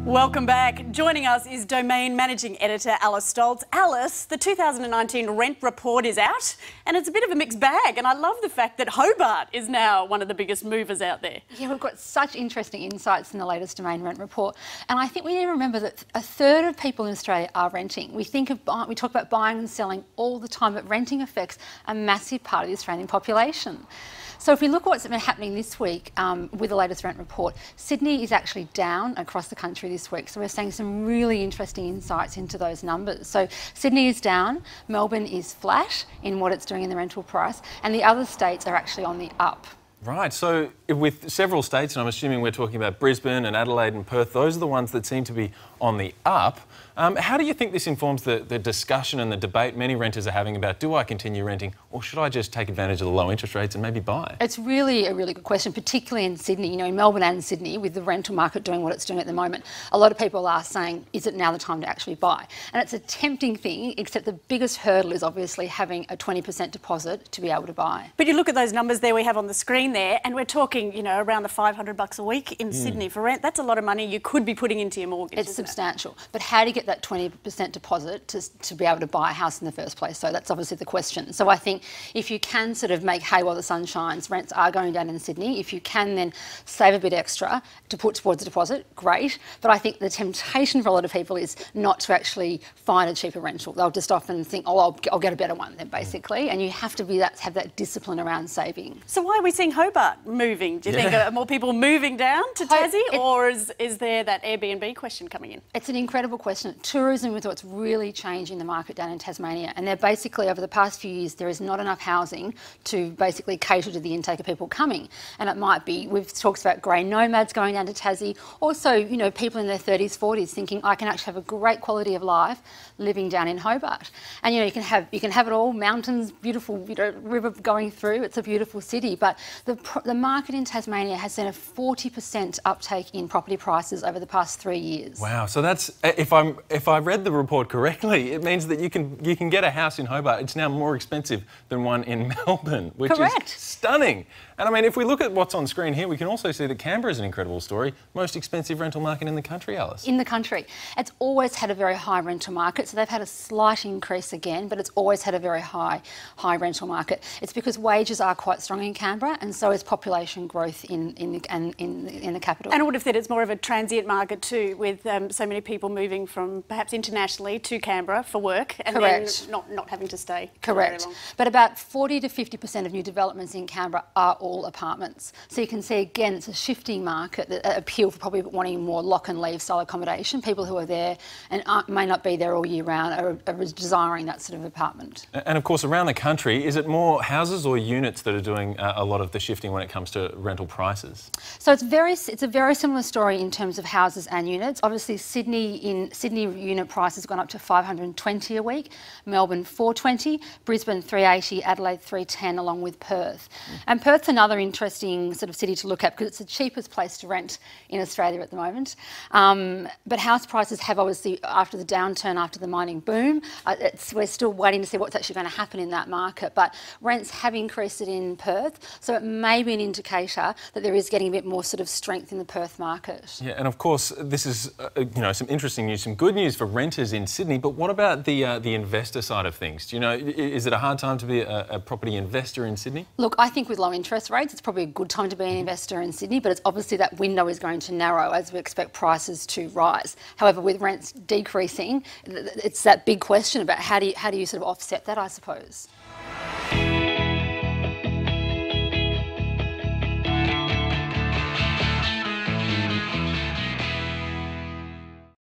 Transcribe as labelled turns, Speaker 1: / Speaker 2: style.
Speaker 1: Welcome back. Joining us is Domain Managing Editor Alice Stoltz. Alice, the 2019 Rent Report is out and it's a bit of a mixed bag, and I love the fact that Hobart is now one of the biggest movers out there.
Speaker 2: Yeah, we've got such interesting insights in the latest Domain Rent Report, and I think we need to remember that a third of people in Australia are renting. We talk about buying and selling all the time, but renting affects a massive part of the Australian population. So if we look at what's been happening this week with the latest rent report, Sydney is actually down across the country this week. So we're seeing some really interesting insights into those numbers. So Sydney is down, Melbourne is flat in what it's doing in the rental price, and the other states are actually on the up.
Speaker 3: Right, so with several states, and I'm assuming we're talking about Brisbane and Adelaide and Perth, those are the ones that seem to be on the up. How do you think this informs the discussion and the debate many renters are having about, do I continue renting or should I just take advantage of the low interest rates and maybe buy?
Speaker 2: It's really a really good question, particularly in Sydney. You know, in Melbourne and Sydney, with the rental market doing what it's doing at the moment, a lot of people are saying, is it now the time to actually buy? And it's a tempting thing, except the biggest hurdle is obviously having a 20% deposit to be able to buy.
Speaker 1: But you look at those numbers there we have on the screen there, and we're talking, you know, around the $500 a week in Sydney for rent. That's a lot of money you could be putting into your mortgage.
Speaker 2: It's substantial. But how do you get that 20% deposit to be able to buy a house in the first place? So that's obviously the question. So I think if you can sort of make hay while the sun shines, rents are going down in Sydney. If you can then save a bit extra to put towards a deposit, great. But I think the temptation for a lot of people is not to actually find a cheaper rental. They'll just often think, oh, I'll get a better one then, basically. And you have to have that discipline around saving.
Speaker 1: So why are we seeing Hobart moving? Do you think are more people moving down to Tassie, or is there that Airbnb question coming in?
Speaker 2: It's an incredible question. Tourism is what's really changing the market down in Tasmania, and they're basically, over the past few years, there is not enough housing to basically cater to the intake of people coming. And it might be, we've talked about grey nomads going down to Tassie, also, you know, people in their 30s, 40s thinking, I can actually have a great quality of life living down in Hobart. And, you know, you can have it all, mountains, beautiful, you know, river going through, it's a beautiful city, but the market in Tasmania has seen a 40% uptake in property prices over the past 3 years.
Speaker 3: Wow, so that's, if I read the report correctly, it means that you can get a house in Hobart. It's now more expensive than one in Melbourne, which is stunning. And I mean, if we look at what's on screen here, we can also see that Canberra is an incredible story. Most expensive rental market in the country, Alice.
Speaker 2: In the country. It's always had a very high rental market, so they've had a slight increase again, but it's always had a very high rental market. It's because wages are quite strong in Canberra, and so is population growth in the capital.
Speaker 1: And I would have said it's more of a transient market too, with so many people moving from perhaps internationally to Canberra for work and then not having to stay.
Speaker 2: Correct.
Speaker 1: Very long.
Speaker 2: But about 40 to 50% of new developments in Canberra are all apartments. So you can see again it's a shifting market that appeal for probably wanting more lock and leave style accommodation. People who are there and may not be there all year round are desiring that sort of apartment.
Speaker 3: And of course around the country, is it more houses or units that are doing a lot of the shifting when it comes to rental prices?
Speaker 2: So it's a very similar story in terms of houses and units. Obviously Sydney unit price has gone up to $520 a week, Melbourne $420, Brisbane $380, Adelaide $310, along with Perth. And Perth's another interesting sort of city to look at because it's the cheapest place to rent in Australia at the moment. But house prices have obviously, after the downturn, after the mining boom, we're still waiting to see what's actually going to happen in that market. But rents have increased in Perth, so it may be an indicator that there is getting a bit more sort of strength in the Perth market.
Speaker 3: Yeah, and of course this is you know, some interesting news, some good news for renters in Sydney. But what about the investor side of things? Do you know, is it a hard time to be a property investor in Sydney?
Speaker 2: Look, I think with low interest rates, it's probably a good time to be an investor in Sydney, but it's obviously that window is going to narrow as we expect prices to rise. However, with rents decreasing, it's that big question about how do you sort of offset that, I suppose.